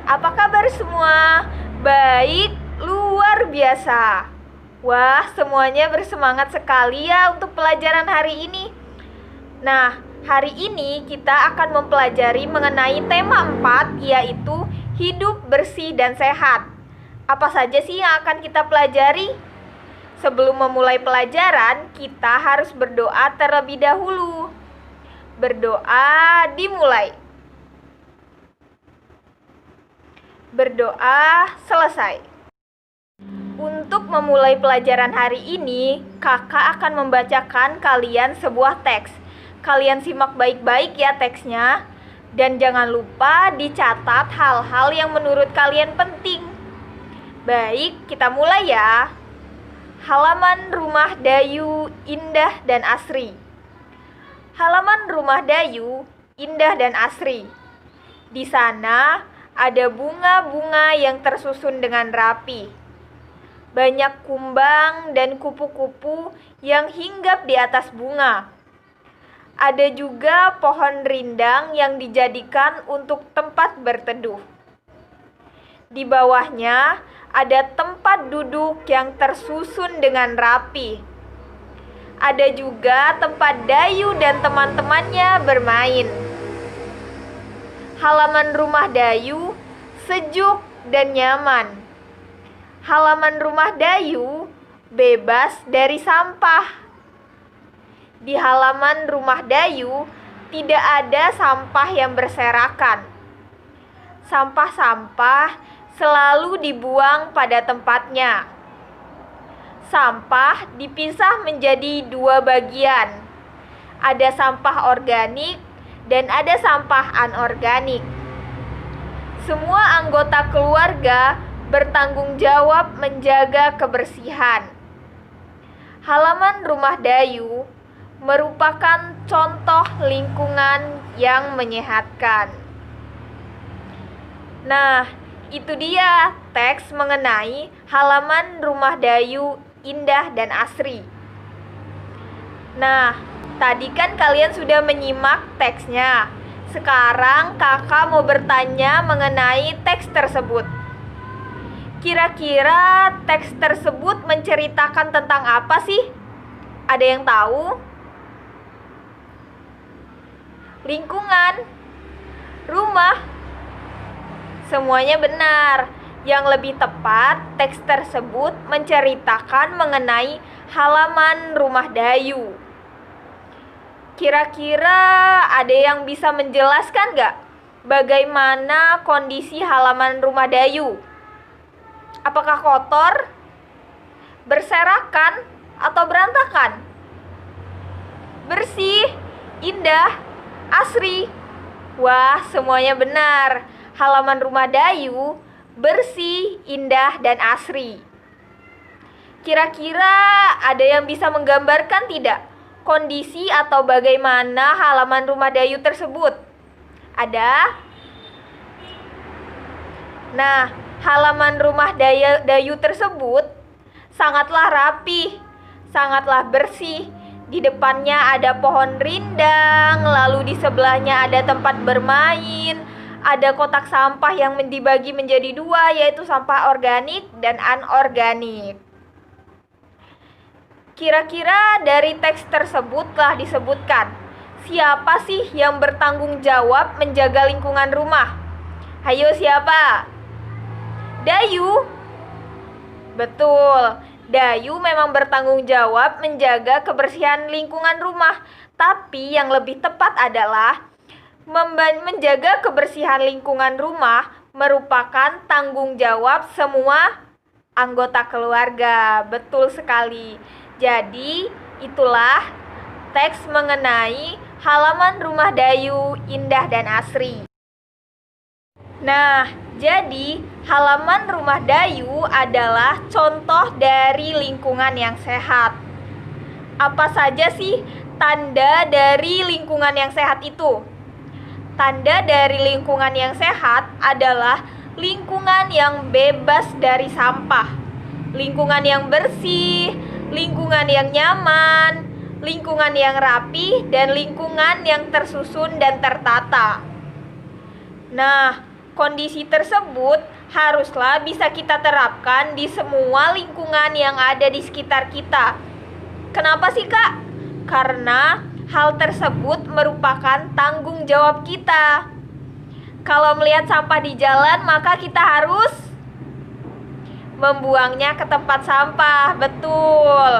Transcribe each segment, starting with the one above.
Apa kabar semua? Baik, luar biasa. Wah, semuanya bersemangat sekali ya untuk pelajaran hari ini. Nah, hari ini kita akan mempelajari mengenai tema 4, yaitu hidup bersih dan sehat. Apa saja sih yang akan kita pelajari? Sebelum memulai pelajaran, kita harus berdoa terlebih dahulu. Berdoa dimulai. Berdoa selesai. Untuk memulai pelajaran hari ini, kakak akan membacakan kalian sebuah teks. Kalian simak baik-baik ya teksnya. Dan jangan lupa dicatat hal-hal yang menurut kalian penting. Baik, kita mulai ya. Halaman rumah Dayu, Indah dan Asri. Halaman rumah Dayu, Indah dan Asri. Di sana ada bunga-bunga yang tersusun dengan rapi. Banyak kumbang dan kupu-kupu yang hinggap di atas bunga. Ada juga pohon rindang yang dijadikan untuk tempat berteduh. Di bawahnya ada tempat duduk yang tersusun dengan rapi. Ada juga tempat Dayu dan teman-temannya bermain. Halaman rumah Dayu sejuk dan nyaman. Halaman rumah Dayu bebas dari sampah. Di halaman rumah Dayu tidak ada sampah yang berserakan. Sampah-sampah selalu dibuang pada tempatnya. Sampah dipisah menjadi 2 bagian. Ada sampah organik dan ada sampah anorganik. Semua anggota keluarga bertanggung jawab menjaga kebersihan. Halaman rumah Dayu merupakan contoh lingkungan yang menyehatkan. Nah, itu dia teks mengenai halaman rumah Dayu, Indah dan Asri. Nah, tadi kan kalian sudah menyimak teksnya. Sekarang kakak mau bertanya mengenai teks tersebut. Kira-kira teks tersebut menceritakan tentang apa sih? Ada yang tahu? Lingkungan, rumah. Semuanya benar. Yang lebih tepat, teks tersebut menceritakan mengenai halaman rumah Dayu. Kira-kira ada yang bisa menjelaskan gak bagaimana kondisi halaman rumah Dayu? Apakah kotor, berserakan, atau berantakan? Bersih, indah, asri. Wah, semuanya benar. Halaman rumah Dayu bersih, indah, dan asri. Kira-kira ada yang bisa menggambarkan tidak kondisi atau bagaimana halaman rumah Dayu tersebut? Ada? Nah, halaman rumah Dayu tersebut sangatlah rapi, sangatlah bersih. Di depannya ada pohon rindang, lalu di sebelahnya ada tempat bermain. Ada kotak sampah yang dibagi menjadi 2, yaitu sampah organik dan anorganik. Kira-kira dari teks tersebut telah disebutkan, siapa sih yang bertanggung jawab menjaga lingkungan rumah? Hayo, siapa? Dayu. Betul, Dayu memang bertanggung jawab menjaga kebersihan lingkungan rumah. Tapi yang lebih tepat adalah menjaga kebersihan lingkungan rumah merupakan tanggung jawab semua anggota keluarga. Betul sekali. Jadi, itulah teks mengenai halaman rumah Dayu, Indah dan Asri. Nah, jadi halaman rumah Dayu adalah contoh dari lingkungan yang sehat. Apa saja sih tanda dari lingkungan yang sehat itu? Tanda dari lingkungan yang sehat adalah lingkungan yang bebas dari sampah, lingkungan yang bersih, lingkungan yang nyaman, lingkungan yang rapi, dan lingkungan yang tersusun dan tertata. Nah, Kondisi tersebut haruslah bisa kita terapkan di semua lingkungan yang ada di sekitar kita. Kenapa sih, Kak? Karena hal tersebut merupakan tanggung jawab kita. Kalau melihat sampah di jalan, maka kita harus membuangnya ke tempat sampah. Betul.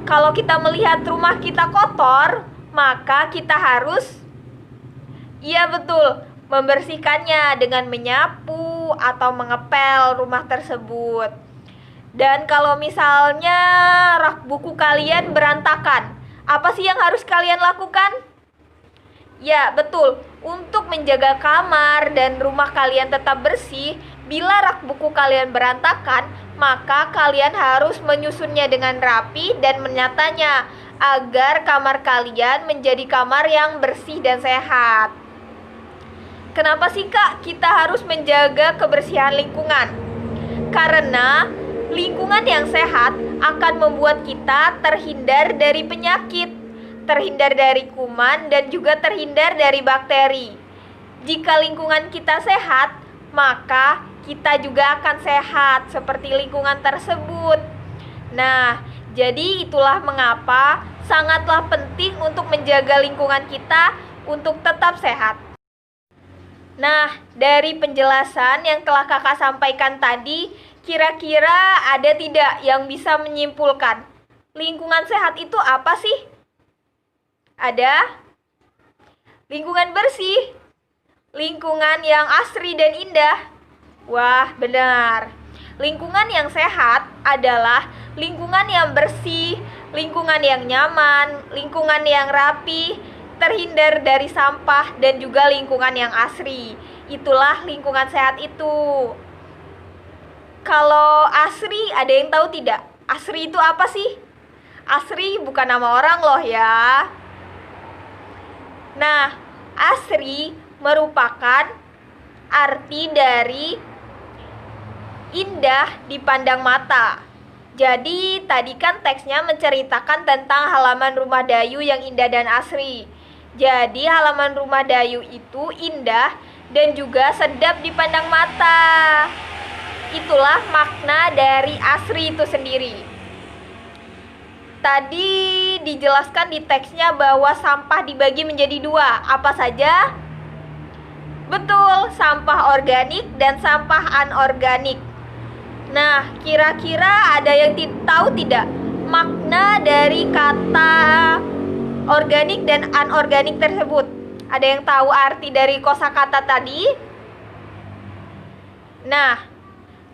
Kalau kita melihat rumah kita kotor, maka kita harus, iya betul, membersihkannya dengan menyapu atau mengepel rumah tersebut. Dan kalau misalnya rak buku kalian berantakan, apa sih yang harus kalian lakukan? Ya, betul. Untuk menjaga kamar dan rumah kalian tetap bersih, bila rak buku kalian berantakan, maka kalian harus menyusunnya dengan rapi dan menatanya agar kamar kalian menjadi kamar yang bersih dan sehat. Kenapa sih, Kak, kita harus menjaga kebersihan lingkungan? Karena lingkungan yang sehat akan membuat kita terhindar dari penyakit, terhindar dari kuman, dan juga terhindar dari bakteri. Jika lingkungan kita sehat, maka kita juga akan sehat seperti lingkungan tersebut. Nah, jadi itulah mengapa sangatlah penting untuk menjaga lingkungan kita untuk tetap sehat. Nah, dari penjelasan yang telah kakak sampaikan tadi, kira-kira ada tidak yang bisa menyimpulkan lingkungan sehat itu apa sih? Ada lingkungan bersih, lingkungan yang asri dan indah. Wah, benar. Lingkungan yang sehat adalah lingkungan yang bersih, lingkungan yang nyaman, lingkungan yang rapi, terhindar dari sampah, dan juga lingkungan yang asri. Itulah lingkungan sehat itu. Kalau asri, ada yang tahu tidak? Asri itu apa sih? Asri bukan nama orang loh ya. Nah, asri merupakan arti dari indah dipandang mata. Jadi tadi kan teksnya menceritakan tentang halaman rumah Dayu yang indah dan asri. Jadi halaman rumah Dayu itu indah dan juga sedap dipandang mata. Itulah makna dari asri itu sendiri. Tadi dijelaskan di teksnya bahwa sampah dibagi menjadi dua. Apa saja? Betul, sampah organik dan sampah anorganik. Nah, kira-kira ada yang tahu tidak makna dari kata organik dan anorganik tersebut? Ada yang tahu arti dari kosakata tadi? Nah,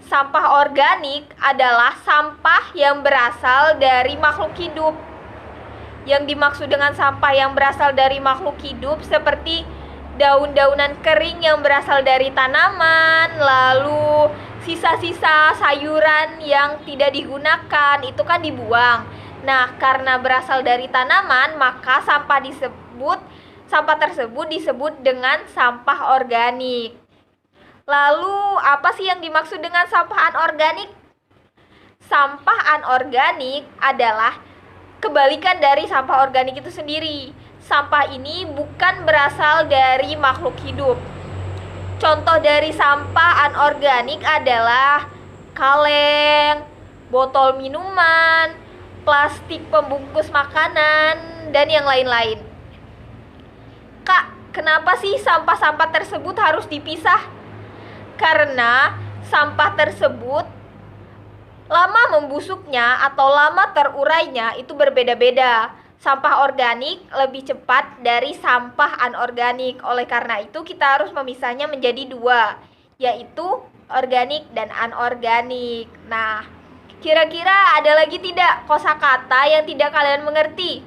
sampah organik adalah sampah yang berasal dari makhluk hidup. Yang dimaksud dengan sampah yang berasal dari makhluk hidup seperti daun-daunan kering yang berasal dari tanaman, lalu sisa-sisa sayuran yang tidak digunakan itu kan dibuang. Nah, karena berasal dari tanaman, maka sampah tersebut disebut dengan sampah organik. Lalu, apa sih yang dimaksud dengan sampah anorganik? Sampah anorganik adalah kebalikan dari sampah organik itu sendiri. Sampah ini bukan berasal dari makhluk hidup. Contoh dari sampah anorganik adalah kaleng, botol minuman, plastik pembungkus makanan, dan yang lain-lain. Kak, kenapa sih sampah-sampah tersebut harus dipisah? Karena sampah tersebut lama membusuknya atau lama terurainya itu berbeda-beda. Sampah organik lebih cepat dari sampah anorganik. Oleh karena itu kita harus memisahnya menjadi dua, yaitu organik dan anorganik. Nah, kira-kira ada lagi tidak kosakata yang tidak kalian mengerti?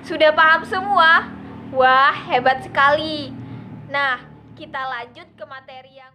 Sudah paham semua? Wah, hebat sekali. Nah, kita lanjut ke materi yang